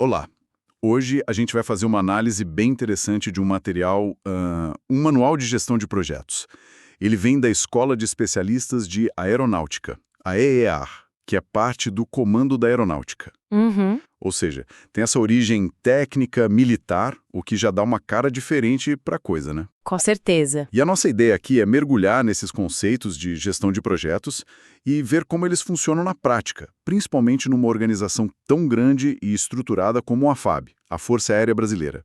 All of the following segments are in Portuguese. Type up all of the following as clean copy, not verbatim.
Olá! Hoje a gente vai fazer uma análise bem interessante de um material, um manual de gestão de projetos. Ele vem da Escola de Especialistas de Aeronáutica, a EEAR, que é parte do Comando da Aeronáutica. Uhum. Ou seja, tem essa origem técnica, militar, o que já dá uma cara diferente para a coisa, né? Com certeza. E a nossa ideia aqui é mergulhar nesses conceitos de gestão de projetos e ver como eles funcionam na prática, principalmente numa organização tão grande e estruturada como a FAB, a Força Aérea Brasileira.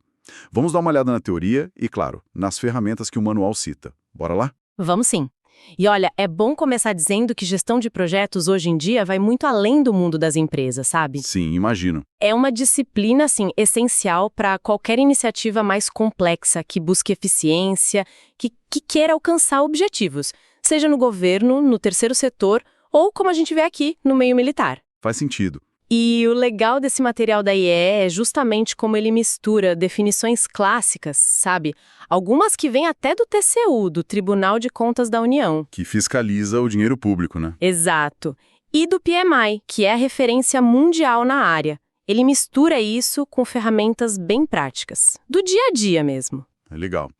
Vamos dar uma olhada na teoria e, claro, nas ferramentas que o manual cita. Bora lá? Vamos sim. E olha, é bom começar dizendo que gestão de projetos hoje em dia vai muito além do mundo das empresas, sabe? Sim, imagino. É uma disciplina, assim, essencial para qualquer iniciativa mais complexa, que busque eficiência, que queira alcançar objetivos, seja no governo, no terceiro setor ou, como a gente vê aqui, no meio militar. Faz sentido. E o legal desse material da IE é justamente como ele mistura definições clássicas, sabe? Algumas que vêm até do TCU, do Tribunal de Contas da União. Que fiscaliza o dinheiro público, né? Exato. E do PMI, que é a referência mundial na área. Ele mistura isso com ferramentas bem práticas, do dia a dia mesmo. É legal.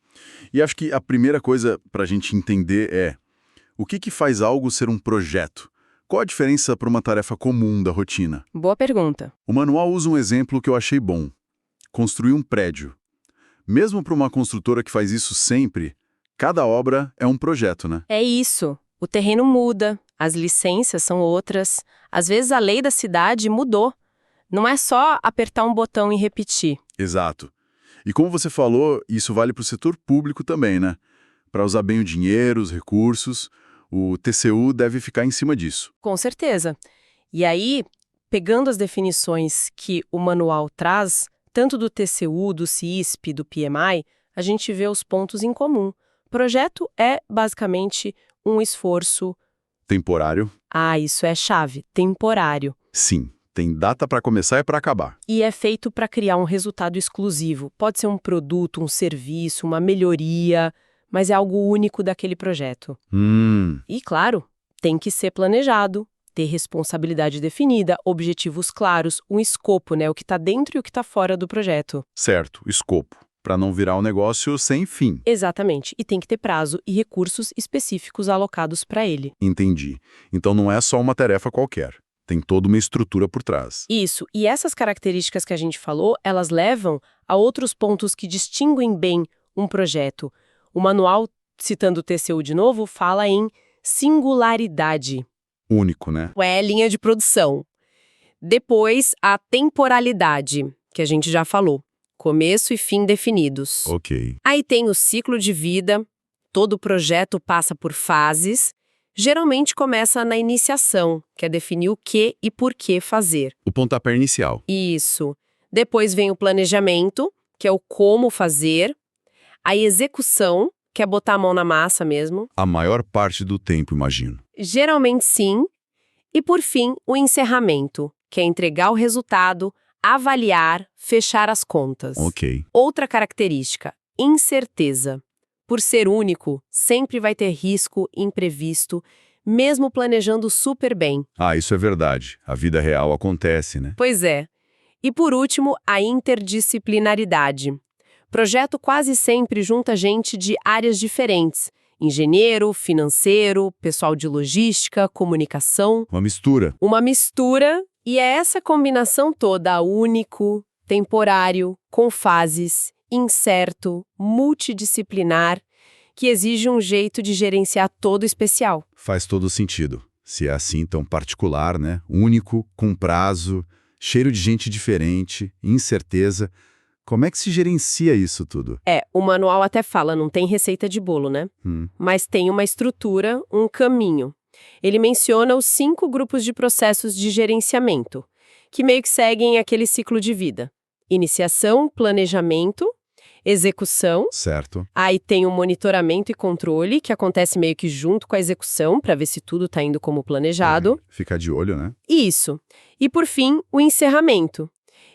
E acho que a primeira coisa para a gente entender é o que faz algo ser um projeto? Qual a diferença para uma tarefa comum da rotina? Boa pergunta. O manual usa um exemplo que eu achei bom. Construir um prédio. Mesmo para uma construtora que faz isso sempre, cada obra é um projeto, né? É isso. O terreno muda, as licenças são outras. Às vezes a lei da cidade mudou. Não é só apertar um botão e repetir. Exato. E como você falou, isso vale para o setor público também, né? Para usar bem o dinheiro, os recursos, o TCU deve ficar em cima disso. Com certeza. E aí, pegando as definições que o manual traz, tanto do TCU, do CISP, do PMI, a gente vê os pontos em comum. Projeto é, basicamente, um esforço... Temporário? Isso é chave. Temporário. Sim. Tem data para começar e para acabar. E é feito para criar um resultado exclusivo. Pode ser um produto, um serviço, uma melhoria, mas é algo único daquele projeto. E, claro, tem que ser planejado, ter responsabilidade definida, objetivos claros, um escopo, né? O que está dentro e o que está fora do projeto. Certo, escopo. Para não virar um negócio sem fim. Exatamente. E tem que ter prazo e recursos específicos alocados para ele. Entendi. Então não é só uma tarefa qualquer. Tem toda uma estrutura por trás. Isso. E essas características que a gente falou, elas levam a outros pontos que distinguem bem um projeto. O manual, citando o TCU de novo, fala em singularidade. Único, né? É linha de produção. Depois, a temporalidade, que a gente já falou. Começo e fim definidos. Ok. Aí tem o ciclo de vida. Todo projeto passa por fases. Geralmente começa na iniciação, que é definir o que e por que fazer. O pontapé inicial. Isso. Depois vem o planejamento, que é o como fazer. A execução, que é botar a mão na massa mesmo. A maior parte do tempo, imagino. Geralmente sim. E por fim, o encerramento, que é entregar o resultado, avaliar, fechar as contas. Ok. Outra característica, incerteza. Por ser único, sempre vai ter risco, imprevisto, mesmo planejando super bem. Isso é verdade. A vida real acontece, né? Pois é. E por último, a interdisciplinaridade. Projeto quase sempre junta gente de áreas diferentes. Engenheiro, financeiro, pessoal de logística, comunicação. Uma mistura. Uma mistura, e é essa combinação toda, único, temporário, com fases, incerto, multidisciplinar, que exige um jeito de gerenciar todo especial. Faz todo sentido. Se é assim tão particular, né? Único, com prazo, cheiro de gente diferente, incerteza. Como é que se gerencia isso tudo? O manual até fala, não tem receita de bolo, né? Mas tem uma estrutura, um caminho. Ele menciona os 5 grupos de processos de gerenciamento, que meio que seguem aquele ciclo de vida. Iniciação, planejamento, execução. Certo. Aí tem o monitoramento e controle, que acontece meio que junto com a execução, para ver se tudo está indo como planejado. Ficar de olho, né? Isso. E por fim, o encerramento.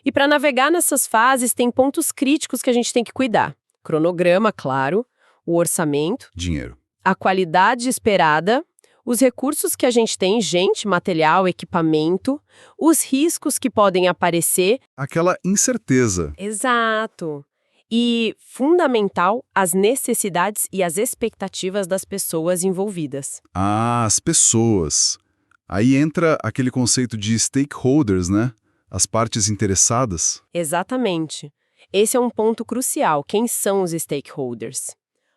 E para navegar nessas fases, tem pontos críticos que a gente tem que cuidar. Cronograma, claro, o orçamento, Dinheiro. a qualidade esperada, Os recursos que a gente tem, gente, material, equipamento, os riscos que podem aparecer. Aquela incerteza. Exato. E, fundamental, as necessidades e as expectativas das pessoas envolvidas. Ah, as pessoas. Aí entra aquele conceito de stakeholders, né? As partes interessadas. Exatamente. Esse é um ponto crucial. Quem são os stakeholders?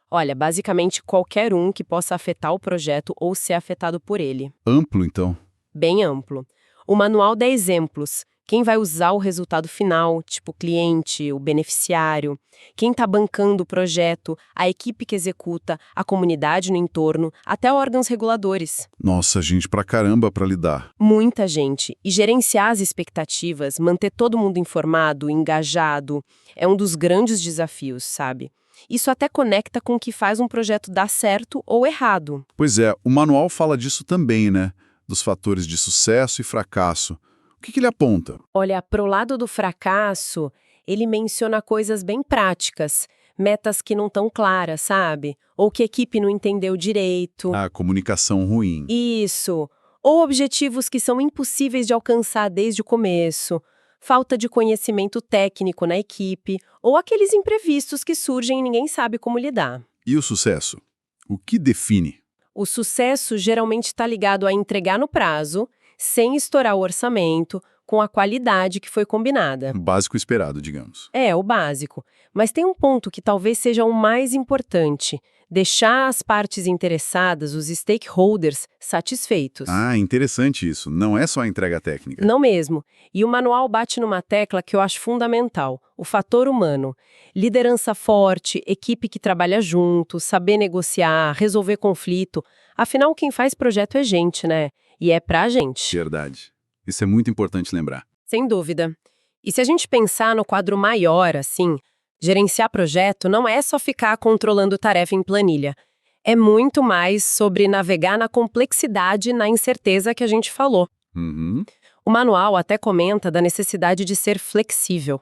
Olha, basicamente qualquer um que possa afetar o projeto ou ser afetado por ele. Amplo, então. Bem amplo. O manual dá exemplos. Quem vai usar o resultado final, tipo o cliente, o beneficiário, quem está bancando o projeto, a equipe que executa, a comunidade no entorno, até órgãos reguladores. Nossa, gente pra caramba pra lidar. Muita gente. E gerenciar as expectativas, manter todo mundo informado, engajado, é um dos grandes desafios, sabe? Isso até conecta com o que faz um projeto dar certo ou errado. Pois é, o manual fala disso também, né? Dos fatores de sucesso e fracasso. O que ele aponta? Olha, pro lado do fracasso, ele menciona coisas bem práticas, metas que não estão claras, sabe? Ou que a equipe não entendeu direito. A comunicação ruim. Isso. Ou objetivos que são impossíveis de alcançar desde o começo. Falta de conhecimento técnico na equipe, ou aqueles imprevistos que surgem e ninguém sabe como lidar. E o sucesso? O que define? O sucesso geralmente está ligado a entregar no prazo, sem estourar o orçamento, com a qualidade que foi combinada. O básico esperado, digamos. É, o básico. Mas tem um ponto que talvez seja o mais importante: deixar as partes interessadas, os stakeholders, satisfeitos. Ah, interessante isso. Não é só a entrega técnica. Não mesmo. E o manual bate numa tecla que eu acho fundamental: o fator humano. Liderança forte, equipe que trabalha junto, saber negociar, resolver conflito. Afinal, quem faz projeto é gente, né? E é pra gente. Verdade. Isso é muito importante lembrar. Sem dúvida. E se a gente pensar no quadro maior, assim, gerenciar projeto não é só ficar controlando tarefa em planilha. É muito mais sobre navegar na complexidade e na incerteza que a gente falou. Uhum. O manual até comenta da necessidade de ser flexível.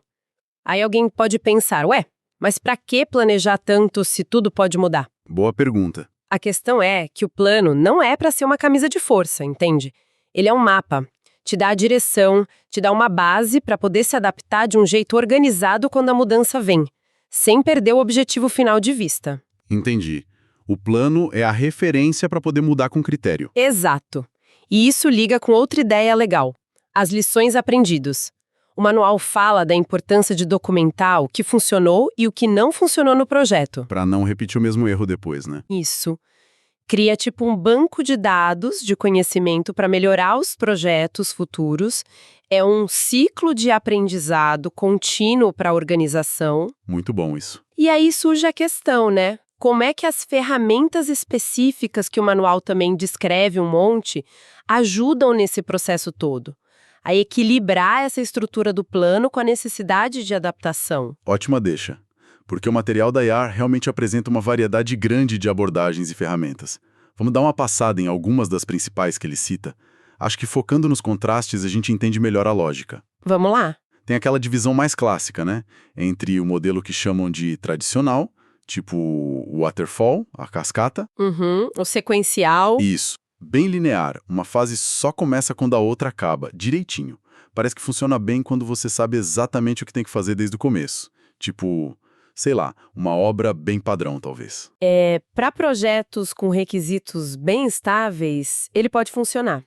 Aí alguém pode pensar, ué, mas pra que planejar tanto se tudo pode mudar? Boa pergunta. A questão é que o plano não é para ser uma camisa de força, entende? Ele é um mapa. Te dá a direção, te dá uma base para poder se adaptar de um jeito organizado quando a mudança vem, sem perder o objetivo final de vista. Entendi. O plano é a referência para poder mudar com critério. Exato. E isso liga com outra ideia legal: as lições aprendidas. O manual fala da importância de documentar o que funcionou e o que não funcionou no projeto. Para não repetir o mesmo erro depois, né? Isso. Cria tipo um banco de dados de conhecimento para melhorar os projetos futuros. É um ciclo de aprendizado contínuo para a organização. Muito bom isso. E aí surge a questão, né? Como é que as ferramentas específicas que o manual também descreve um monte ajudam nesse processo todo? A equilibrar essa estrutura do plano com a necessidade de adaptação. Ótima deixa. Porque o material da IAR realmente apresenta uma variedade grande de abordagens e ferramentas. Vamos dar uma passada em algumas das principais que ele cita. Acho que focando nos contrastes a gente entende melhor a lógica. Vamos lá? Tem aquela divisão mais clássica, né? Entre o modelo que chamam de tradicional, tipo o waterfall, a cascata. O sequencial. Isso. Bem linear. Uma fase só começa quando a outra acaba, direitinho. Parece que funciona bem quando você sabe exatamente o que tem que fazer desde o começo. Tipo, sei lá, uma obra bem padrão, talvez. Para projetos com requisitos bem estáveis, ele pode funcionar.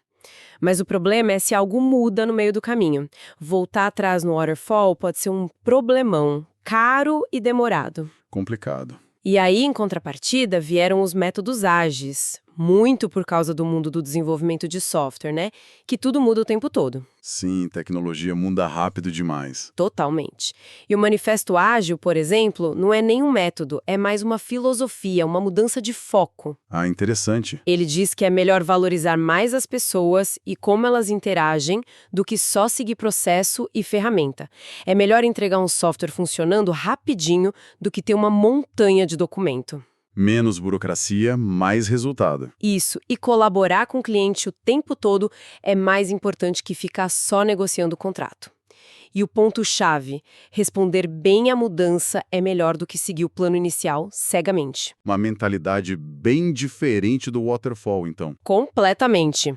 Mas o problema é se algo muda no meio do caminho. Voltar atrás no waterfall pode ser um problemão, caro e demorado. Complicado. E aí, em contrapartida, vieram os métodos ágeis, muito por causa do mundo do desenvolvimento de software, né? Que tudo muda o tempo todo. Sim, tecnologia muda rápido demais. Totalmente. E o Manifesto Ágil, por exemplo, não é nem um método, é mais uma filosofia, uma mudança de foco. Ah, interessante. Ele diz que é melhor valorizar mais as pessoas e como elas interagem do que só seguir processo e ferramenta. É melhor entregar um software funcionando rapidinho do que ter uma montanha de documento. Menos burocracia, mais resultado. Isso, e colaborar com o cliente o tempo todo é mais importante que ficar só negociando o contrato. E o ponto-chave, responder bem à mudança é melhor do que seguir o plano inicial cegamente. Uma mentalidade bem diferente do waterfall, então. Completamente.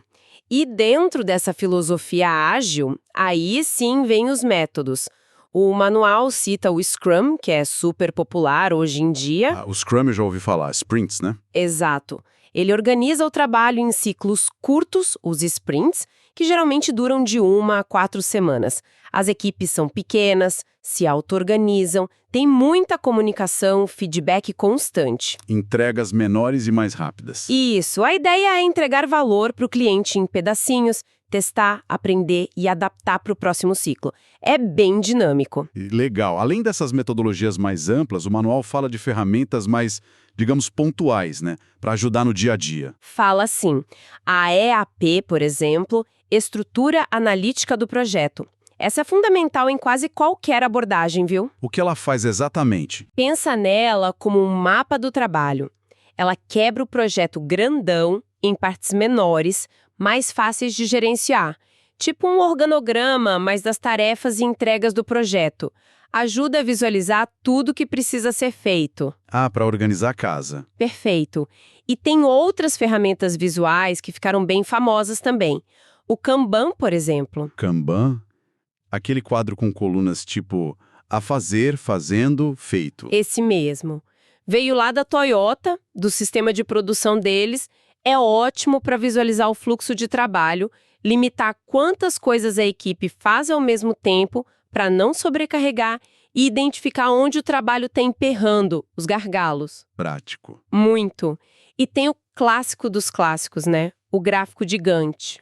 E dentro dessa filosofia ágil, aí sim vem os métodos. O manual cita o Scrum, que é super popular hoje em dia. O Scrum eu já ouvi falar, sprints, né? Exato. Ele organiza o trabalho em ciclos curtos, os sprints, que geralmente duram de 1 a 4 semanas. As equipes são pequenas, se auto-organizam, tem muita comunicação, feedback constante. Entregas menores e mais rápidas. Isso, a ideia é entregar valor para o cliente em pedacinhos, testar, aprender e adaptar para o próximo ciclo. É bem dinâmico. Legal. Além dessas metodologias mais amplas, o manual fala de ferramentas mais, digamos, pontuais, né? Para ajudar no dia a dia. Fala assim, a EAP, por exemplo, Estrutura Analítica do Projeto. Essa é fundamental em quase qualquer abordagem, viu? O que ela faz exatamente? Pensa nela como um mapa do trabalho. Ela quebra o projeto grandão em partes menores, mais fáceis de gerenciar. Tipo um organograma, mas das tarefas e entregas do projeto. Ajuda a visualizar tudo que precisa ser feito. Para organizar a casa. Perfeito. E tem outras ferramentas visuais que ficaram bem famosas também. O Kanban, por exemplo. Kanban? Aquele quadro com colunas tipo a fazer, fazendo, feito. Esse mesmo. Veio lá da Toyota, do sistema de produção deles. É ótimo para visualizar o fluxo de trabalho, limitar quantas coisas a equipe faz ao mesmo tempo para não sobrecarregar e identificar onde o trabalho está emperrando, os gargalos. Prático. Muito. E tem o clássico dos clássicos, né? O gráfico de Gantt.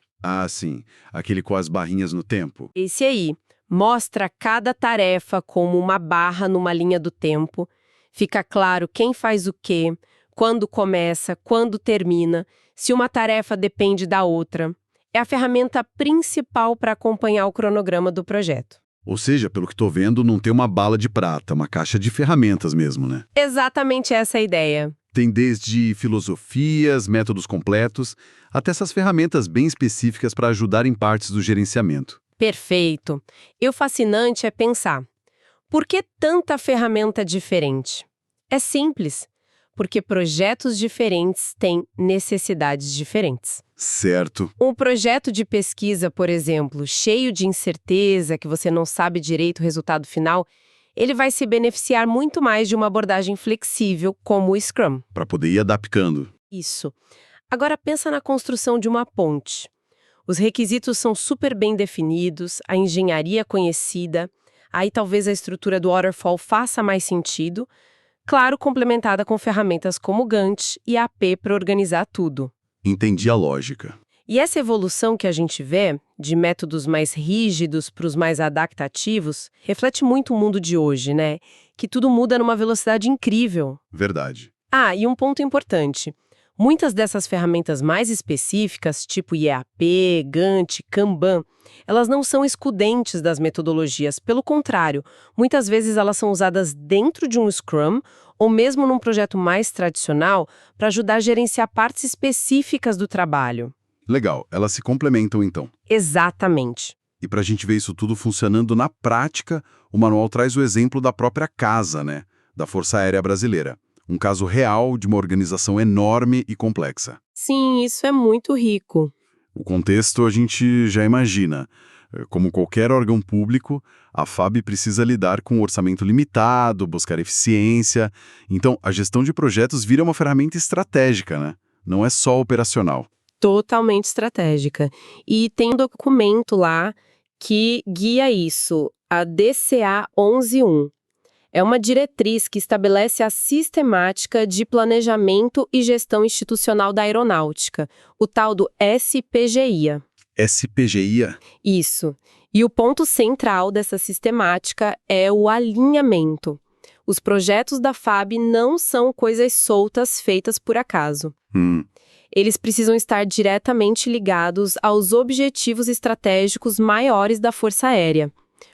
Sim. Aquele com as barrinhas no tempo. Esse aí. Mostra cada tarefa como uma barra numa linha do tempo. Fica claro quem faz o quê, quando começa, quando termina, se uma tarefa depende da outra. É a ferramenta principal para acompanhar o cronograma do projeto. Ou seja, pelo que estou vendo, não tem uma bala de prata, uma caixa de ferramentas mesmo, né? Exatamente essa é a ideia. Tem desde filosofias, métodos completos, até essas ferramentas bem específicas para ajudar em partes do gerenciamento. Perfeito. E o fascinante é pensar, por que tanta ferramenta diferente? É simples, porque projetos diferentes têm necessidades diferentes. Certo. Um projeto de pesquisa, por exemplo, cheio de incerteza, que você não sabe direito o resultado final, ele vai se beneficiar muito mais de uma abordagem flexível, como o Scrum. Para poder ir adaptando. Isso. Agora pensa na construção de uma ponte. Os requisitos são super bem definidos, a engenharia conhecida, aí talvez a estrutura do waterfall faça mais sentido, claro, complementada com ferramentas como Gantt e AP para organizar tudo. Entendi a lógica. E essa evolução que a gente vê, de métodos mais rígidos para os mais adaptativos, reflete muito o mundo de hoje, né? Que tudo muda numa velocidade incrível. Verdade. E um ponto importante. Muitas dessas ferramentas mais específicas, tipo IAP, Gantt, Kanban, elas não são excludentes das metodologias. Pelo contrário, muitas vezes elas são usadas dentro de um Scrum ou mesmo num projeto mais tradicional para ajudar a gerenciar partes específicas do trabalho. Legal, elas se complementam então. Exatamente. E para a gente ver isso tudo funcionando na prática, o manual traz o exemplo da própria casa, né? Da Força Aérea Brasileira. Um caso real de uma organização enorme e complexa. Sim, isso é muito rico. O contexto a gente já imagina. Como qualquer órgão público, a FAB precisa lidar com um orçamento limitado, buscar eficiência. Então, a gestão de projetos vira uma ferramenta estratégica, né? Não é só operacional. Totalmente estratégica. E tem um documento lá que guia isso, a DCA 11.1. É uma diretriz que estabelece a sistemática de planejamento e gestão institucional da aeronáutica, o tal do SPGIA. SPGIA? Isso. E o ponto central dessa sistemática é o alinhamento. Os projetos da FAB não são coisas soltas feitas por acaso. Eles precisam estar diretamente ligados aos objetivos estratégicos maiores da Força Aérea.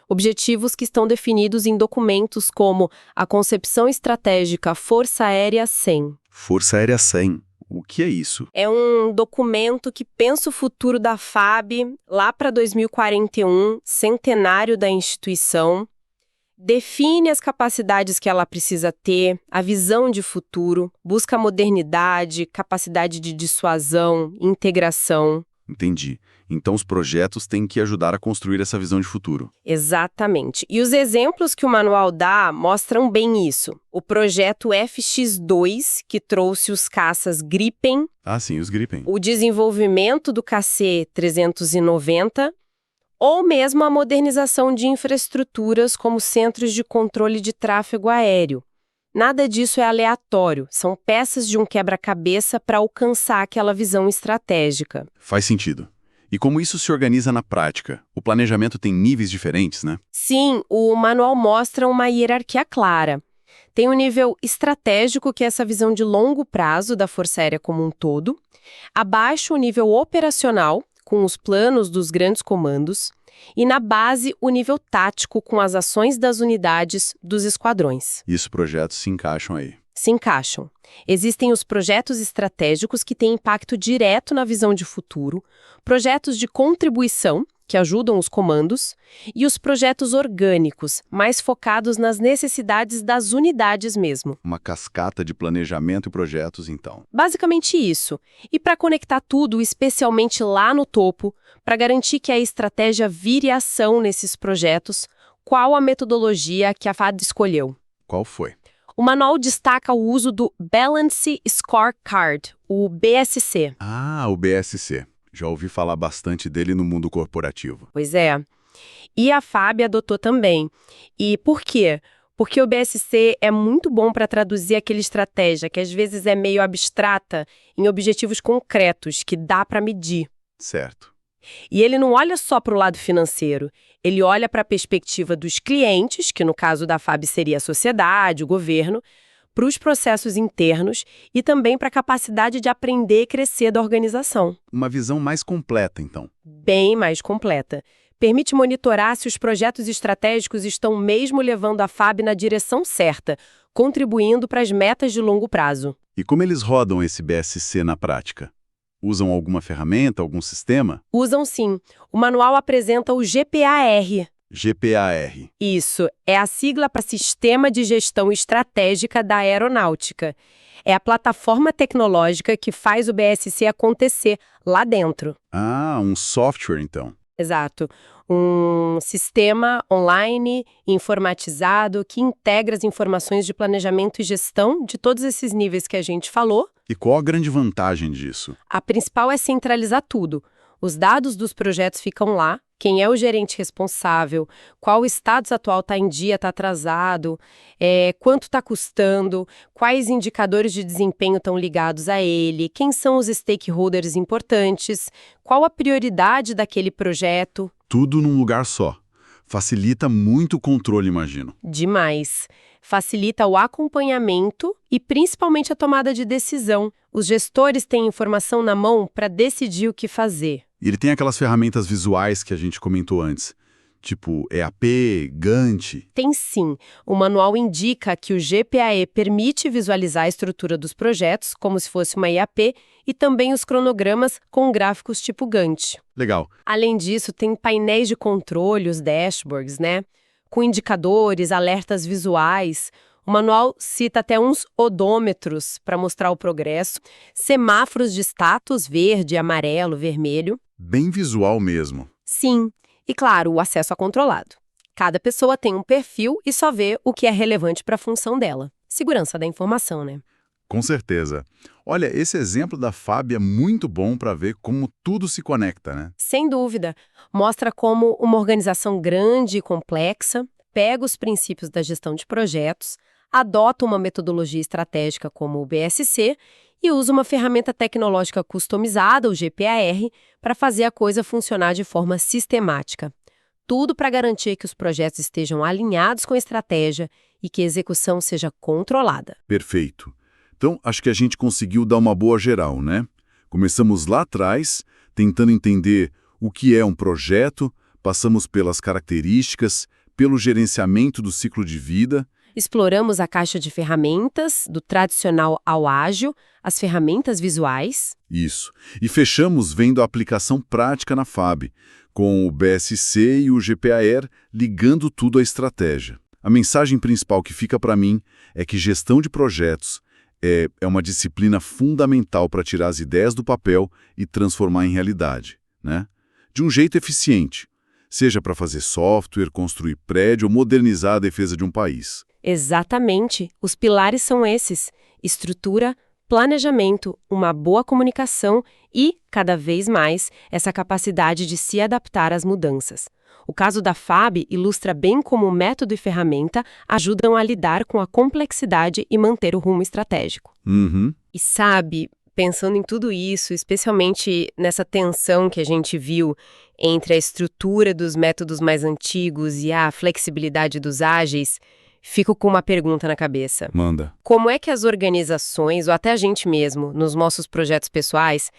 Objetivos que estão definidos em documentos como a Concepção Estratégica Força Aérea 100. Força Aérea 100. O que é isso? É um documento que pensa o futuro da FAB lá para 2041, centenário da instituição. Define as capacidades que ela precisa ter, a visão de futuro, busca modernidade, capacidade de dissuasão, integração. Entendi. Então os projetos têm que ajudar a construir essa visão de futuro. Exatamente. E os exemplos que o manual dá mostram bem isso. O projeto FX2, que trouxe os caças Gripen, Ah, sim, os Gripen. o desenvolvimento do KC-390, ou mesmo a modernização de infraestruturas como centros de controle de tráfego aéreo. Nada disso é aleatório, são peças de um quebra-cabeça para alcançar aquela visão estratégica. Faz sentido. E como isso se organiza na prática? O planejamento tem níveis diferentes, né? Sim, o manual mostra uma hierarquia clara. Tem o nível estratégico, que é essa visão de longo prazo da Força Aérea como um todo. Abaixo, o nível operacional, com os planos dos grandes comandos. E na base, o nível tático, com as ações das unidades dos esquadrões. E esses projetos se encaixam aí. Se encaixam. Existem os projetos estratégicos que têm impacto direto na visão de futuro, projetos de contribuição, que ajudam os comandos, e os projetos orgânicos, mais focados nas necessidades das unidades mesmo. Uma cascata de planejamento e projetos, então. Basicamente isso. E para conectar tudo, especialmente lá no topo, para garantir que a estratégia vire ação nesses projetos, qual a metodologia que a FAB escolheu? Qual foi? O manual destaca o uso do Balance Scorecard, o BSC. Ah, o BSC. Já ouvi falar bastante dele no mundo corporativo. Pois é. E a FAB adotou também. E por quê? Porque o BSC é muito bom para traduzir aquela estratégia, que às vezes é meio abstrata, em objetivos concretos, que dá para medir. Certo. E ele não olha só para o lado financeiro, ele olha para a perspectiva dos clientes, que no caso da FAB seria a sociedade, o governo, para os processos internos e também para a capacidade de aprender e crescer da organização. Uma visão mais completa, então. Bem mais completa. Permite monitorar se os projetos estratégicos estão mesmo levando a FAB na direção certa, contribuindo para as metas de longo prazo. E como eles rodam esse BSC na prática? Usam alguma ferramenta, algum sistema? Usam sim. O manual apresenta o GPAR. GPAR. Isso, é a sigla para Sistema de Gestão Estratégica da Aeronáutica. É a plataforma tecnológica que faz o BSC acontecer lá dentro. Ah, um software, então. Exato. Um sistema online, informatizado, que integra as informações de planejamento e gestão de todos esses níveis que a gente falou. E qual a grande vantagem disso? A principal é centralizar tudo. Os dados dos projetos ficam lá, quem é o gerente responsável, qual o status atual está em dia, está atrasado, quanto está custando, quais indicadores de desempenho estão ligados a ele, quem são os stakeholders importantes, qual a prioridade daquele projeto. Tudo num lugar só. Facilita muito o controle, imagino. Demais. Facilita o acompanhamento e principalmente a tomada de decisão. Os gestores têm informação na mão para decidir o que fazer. E ele tem aquelas ferramentas visuais que a gente comentou antes, tipo EAP, Gantt. Tem sim. O manual indica que o GPAE permite visualizar a estrutura dos projetos, como se fosse uma EAP, e também os cronogramas com gráficos tipo Gantt. Legal. Além disso, tem painéis de controle, os dashboards, né? Com indicadores, alertas visuais. O manual cita até uns odômetros para mostrar o progresso, semáforos de status verde, amarelo, vermelho. Bem visual mesmo. Sim, e claro, o acesso é controlado. Cada pessoa tem um perfil e só vê o que é relevante para a função dela. Segurança da informação, né? Com certeza. Olha, esse exemplo da FAB é muito bom para ver como tudo se conecta, né? Sem dúvida. Mostra como uma organização grande e complexa pega os princípios da gestão de projetos, adota uma metodologia estratégica como o BSC e usa uma ferramenta tecnológica customizada, o GPAR, para fazer a coisa funcionar de forma sistemática. Tudo para garantir que os projetos estejam alinhados com a estratégia e que a execução seja controlada. Perfeito. Então, acho que a gente conseguiu dar uma boa geral, né? Começamos lá atrás, tentando entender o que é um projeto, passamos pelas características, pelo gerenciamento do ciclo de vida Exploramos a caixa de ferramentas, do tradicional ao ágil, as ferramentas visuais. Isso. E fechamos vendo a aplicação prática na FAB, com o BSC e o GPAR ligando tudo à estratégia. A mensagem principal que fica para mim é que gestão de projetos é uma disciplina fundamental para tirar as ideias do papel e transformar em realidade, né? De um jeito eficiente, seja para fazer software, construir prédio ou modernizar a defesa de um país. Exatamente. Os pilares são esses: estrutura, planejamento, uma boa comunicação e, cada vez mais, essa capacidade de se adaptar às mudanças. O caso da FAB ilustra bem como o método e ferramenta ajudam a lidar com a complexidade e manter o rumo estratégico. Uhum. E sabe, pensando em tudo isso, especialmente nessa tensão que a gente viu entre a estrutura dos métodos mais antigos e a flexibilidade dos ágeis, fico com uma pergunta na cabeça. Manda. Como é que as organizações, ou até a gente mesmo, nos nossos projetos pessoais,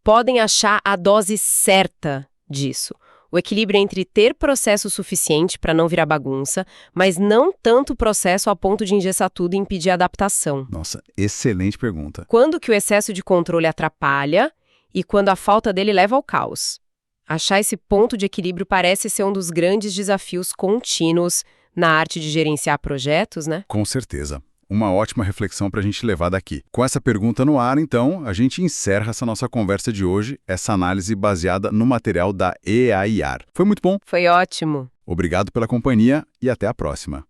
podem achar a dose certa disso? O equilíbrio entre ter processo suficiente para não virar bagunça, mas não tanto processo a ponto de engessar tudo e impedir a adaptação. Nossa, excelente pergunta. Quando que o excesso de controle atrapalha e quando a falta dele leva ao caos? Achar esse ponto de equilíbrio parece ser um dos grandes desafios contínuos na arte de gerenciar projetos, né? Com certeza. Uma ótima reflexão para a gente levar daqui. Com essa pergunta no ar, então, a gente encerra essa nossa conversa de hoje, essa análise baseada no material da EAIAR. Foi muito bom. Foi ótimo. Obrigado pela companhia e até a próxima.